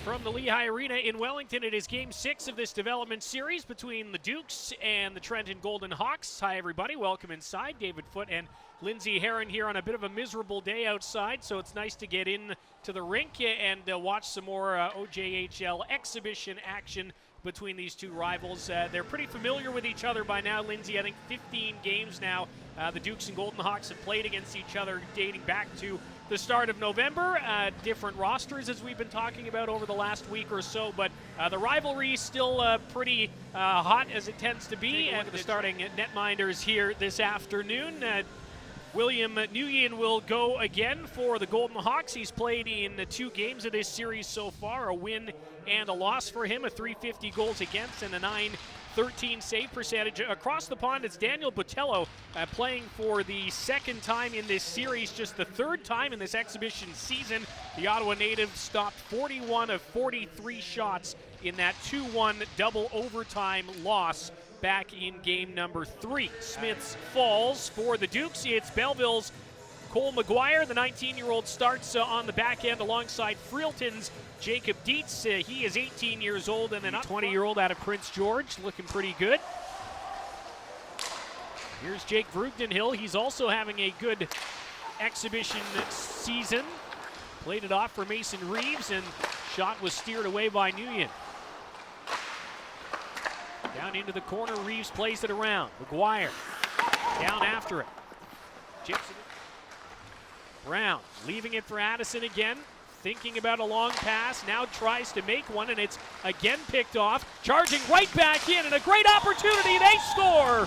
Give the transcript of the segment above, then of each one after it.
From the LeHigh Arena in Wellington, it is Game 6 of this development series between the Dukes and the Trenton Golden Hawks. Hi, everybody. Welcome inside. David Foote and Lindsay Heron here on a bit of a miserable day outside, so it's nice to get in to the rink and watch some more OJHL exhibition action between these two rivals. They're pretty familiar with each other by now, Lindsay. I think 15 games now the Dukes and Golden Hawks have played against each other dating back to the start of November. Different rosters as we've been talking about over the last week or so, but the rivalry is still pretty hot as it tends to be. And the starting netminders here this afternoon. William Nguyen will go again for the Golden Hawks. He's played in 2 games of this series so far, a win and a loss for him, a .350 goals against and a .913 save percentage. Across the pond, it's Daniel Botello playing for the second time in this series, just the third time in this exhibition season. The Ottawa native stopped 41 of 43 shots in that 2-1 double overtime loss back in game number 3. Smiths Falls for the Dukes. It's Belleville's Cole McGuire. The 19-year-old starts on the back end alongside Freelton's Jacob Dietz. He is 18 years old, and then a 20-year-old out of Prince George, looking pretty good. Here's Jake Vrugdenhill. He's also having a good exhibition season. Played it off for Mason Reeves, and shot was steered away by Nguyen. Down into the corner, Reeves plays it around. McGuire down after it. Chips it. Brown leaving it for Addison again. Thinking about a long pass, now tries to make one, and it's again picked off. Charging right back in, and a great opportunity, they score!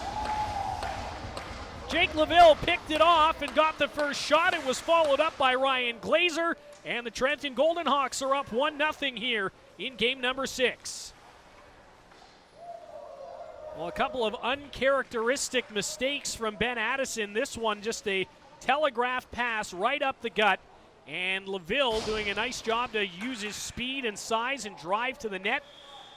Jake LaVille picked it off and got the first shot. It was followed up by Ryan Glazer, and the Trenton Golden Hawks are up 1-0 here in game number 6. Well, a couple of uncharacteristic mistakes from Ben Addison. This one just a telegraph pass right up the gut. And LaVille doing a nice job to use his speed and size and drive to the net.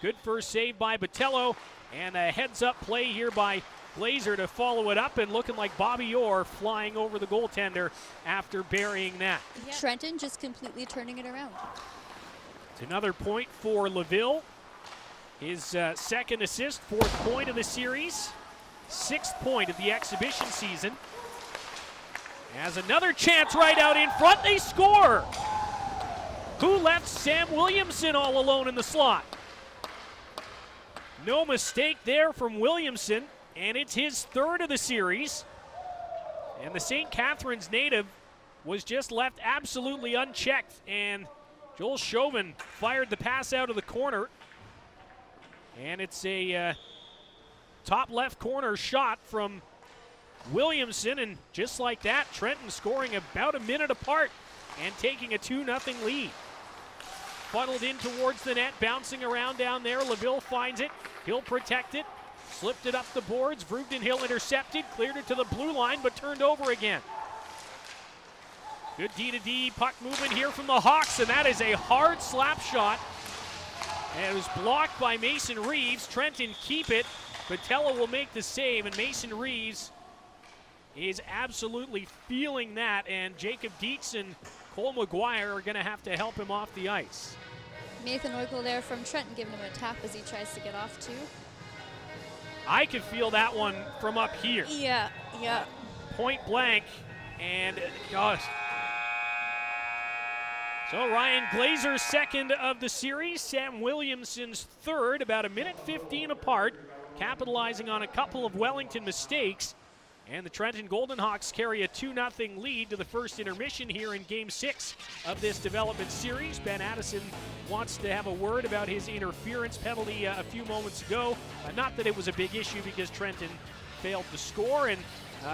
Good first save by Botello. And a heads-up play here by Glazer to follow it up, and looking like Bobby Orr flying over the goaltender after burying that. Yeah. Trenton just completely turning it around. It's another point for LaVille. His second assist, 4th point of the series, 6th point of the exhibition season. Has another chance right out in front, they score! Who left Sam Williamson all alone in the slot? No mistake there from Williamson, and it's his 3rd of the series. And the St. Catharines native was just left absolutely unchecked, and Joel Chauvin fired the pass out of the corner. And it's a top left corner shot from Williamson, and just like that, Trenton scoring about a minute apart and taking a 2-0 lead. Funneled in towards the net, bouncing around down there. LaVille finds it. He'll protect it. Slipped it up the boards. Vrugdenhill intercepted, cleared it to the blue line, but turned over again. Good D-to-D puck movement here from the Hawks, and that is a hard slap shot. And it was blocked by Mason Reeves. Trenton keep it. Botello will make the save, and Mason Reeves is absolutely feeling that. And Jacob Dietz and Cole McGuire are going to have to help him off the ice. Nathan Oikle there from Trenton giving him a tap as he tries to get off too. I could feel that one from up here. Yeah. Point blank, and gosh. So Ryan Glazer's 2nd of the series, Sam Williamson's 3rd, about a minute 15 apart, capitalizing on a couple of Wellington mistakes. And the Trenton Golden Hawks carry a 2-0 lead to the first intermission here in Game 6 of this development series. Ben Addison wants to have a word about his interference penalty a few moments ago. Not that it was a big issue because Trenton failed to score, and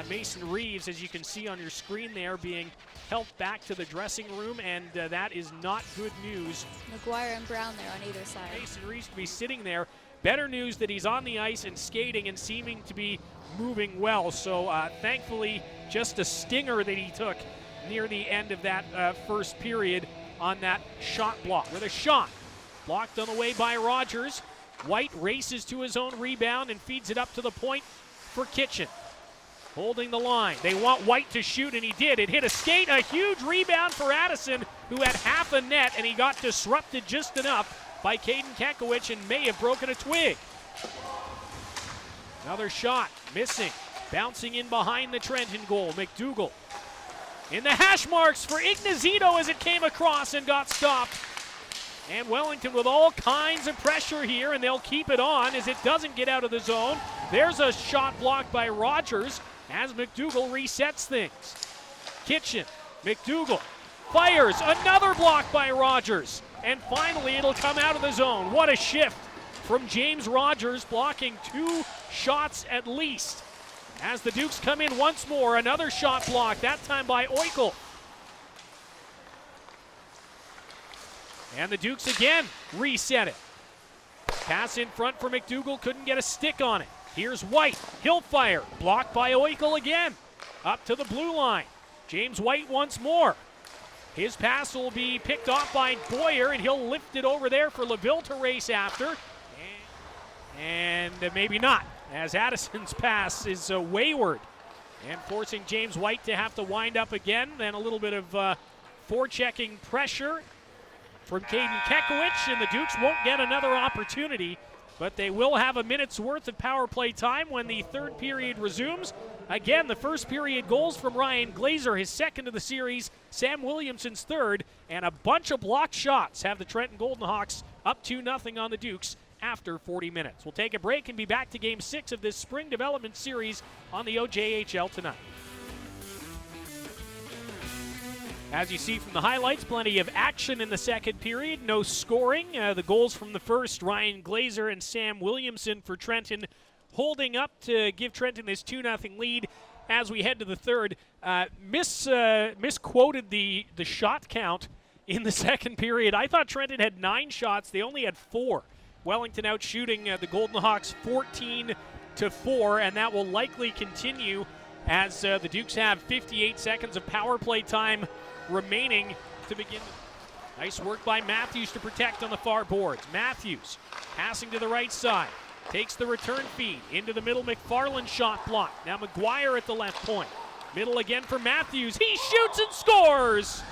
Mason Reeves, as you can see on your screen there, being helped back to the dressing room, and that is not good news. McGuire and Brown there on either side. Mason Reeves to be sitting there. Better news that he's on the ice and skating and seeming to be moving well. So thankfully, just a stinger that he took near the end of that first period on that shot block. With a shot blocked on the way by Rogers. White races to his own rebound and feeds it up to the point for Kitchen. Holding the line. They want White to shoot, and he did. It hit a skate, a huge rebound for Addison, who had half a net, and he got disrupted just enough by Caden Kekowicz and may have broken a twig. Another shot, missing. Bouncing in behind the Trenton goal, McDougall. In the hash marks for Ignazito as it came across and got stopped. And Wellington with all kinds of pressure here, and they'll keep it on as it doesn't get out of the zone. There's a shot blocked by Rogers as McDougall resets things. Kitchen, McDougall fires, another block by Rogers. And finally it'll come out of the zone. What a shift from James Rogers, blocking 2 shots at least. As the Dukes come in once more, another shot block, that time by Eichel. And the Dukes again reset it. Pass in front for McDougall, couldn't get a stick on it. Here's White, he'll fire, blocked by Eichel again. Up to the blue line, James White once more. His pass will be picked off by Boyer, and he'll lift it over there for LaVille to race after. And maybe not, as Addison's pass is wayward and forcing James White to have to wind up again. Then a little bit of forechecking pressure from Caden Kekowicz, and the Dukes won't get another opportunity, but they will have a minute's worth of power play time when the third period resumes. Again, the first period goals from Ryan Glazer, his second of the series, Sam Williamson's third, and a bunch of blocked shots have the Trenton Golden Hawks up 2-0 on the Dukes after 40 minutes. We'll take a break and be back to Game 6 of this spring development series on the OJHL tonight. As you see from the highlights, plenty of action in the second period, no scoring. The goals from the first, Ryan Glazer and Sam Williamson for Trenton, holding up to give Trenton this 2-0 lead. As we head to the third, misquoted the shot count in the second period. I thought Trenton had 9 shots. They only had 4. Wellington out shooting the Golden Hawks 14-4, and that will likely continue as the Dukes have 58 seconds of power play time remaining to begin. Nice work by Matthews to protect on the far boards. Matthews passing to the right side. Takes the return feed into the middle. McFarland shot block. Now McGuire at the left point. Middle again for Matthews. He shoots and scores!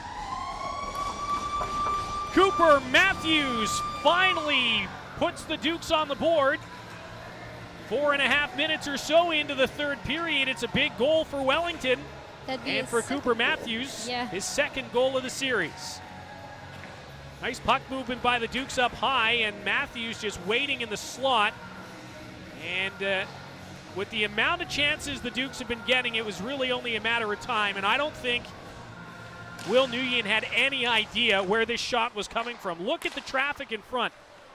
Cooper Matthews finally puts the Dukes on the board. 4.5 minutes or so into the third period. It's a big goal for Wellington. And for Cooper Matthews, his second goal of the series. Nice puck movement by the Dukes up high, and Matthews just waiting in the slot. And with the amount of chances the Dukes have been getting, it was really only a matter of time. And I don't think Will Nguyen had any idea where this shot was coming from. Look at the traffic in front.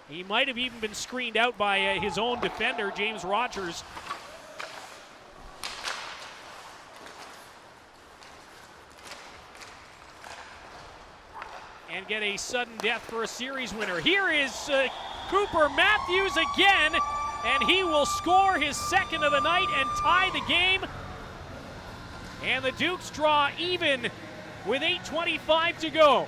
He might have even been screened out by his own defender, James Rogers. And get a sudden death for a series winner. Here is Cooper Matthews again, and he will score his second of the night and tie the game. And the Dukes draw even with 8:25 to go.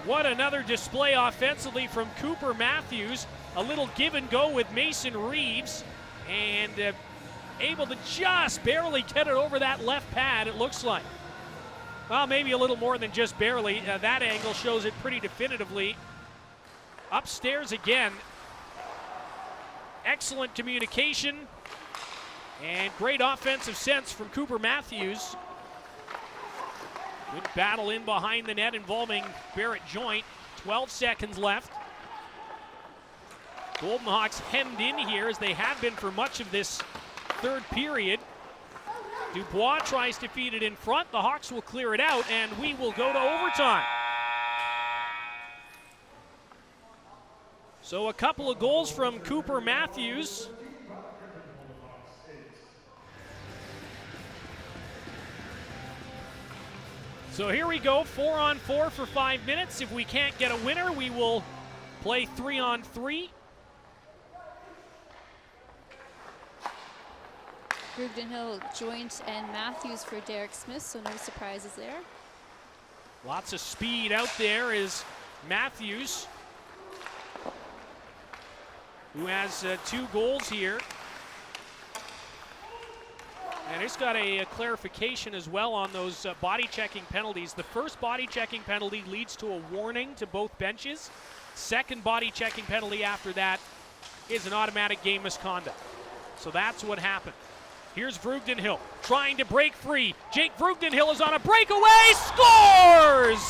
What another display offensively from Cooper Matthews. A little give and go with Mason Reeves, and able to just barely get it over that left pad, it looks like. Well, maybe a little more than just barely. That angle shows it pretty definitively. Upstairs again. Excellent communication and great offensive sense from Cooper Matthews. Good battle in behind the net involving Barrett Joint. 12 seconds left. Golden Hawks hemmed in here as they have been for much of this third period. Dubois tries to feed it in front. The Hawks will clear it out, and we will go to overtime. So a couple of goals from Cooper Matthews. So here we go, 4-on-4 for 5 minutes. If we can't get a winner, we will play 3-on-3. Brugden Hill, Joint, and Matthews for Derek Smith, so no surprises there. Lots of speed out there is Matthews, who has 2 goals here. And it's got a clarification as well on those body checking penalties. The first body checking penalty leads to a warning to both benches. Second body checking penalty after that is an automatic game misconduct. So that's what happened. Here's Vreugdenhil trying to break free. Jake Vreugdenhil is on a breakaway, scores!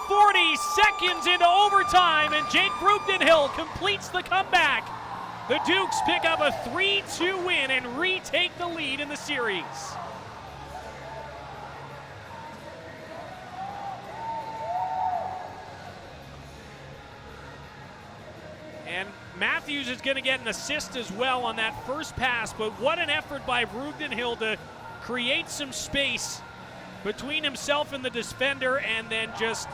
40 seconds into overtime, and Jake Vreugdenhil completes the comeback. The Dukes pick up a 3-2 win and retake the lead in the series. And Matthews is going to get an assist as well on that first pass, but what an effort by Vreugdenhil to create some space between himself and the defender, and then just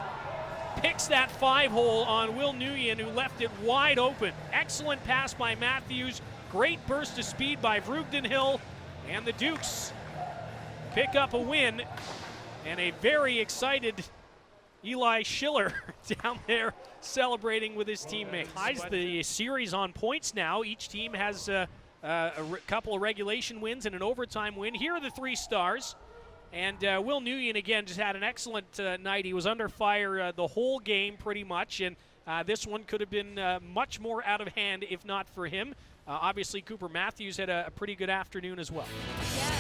picks that 5-hole on Will Nguyen, who left it wide open. Excellent pass by Matthews, great burst of speed by Vreugdenhil, and the Dukes pick up a win, and a very excited Eli Schiller down there celebrating with his teammates. Ties the series on points now. Each team has a couple of regulation wins and an overtime win. Here are the 3 stars. And Will Nguyen, again, just had an excellent night. He was under fire the whole game pretty much, and this one could have been much more out of hand if not for him. Obviously, Cooper Matthews had a pretty good afternoon as well. Yeah.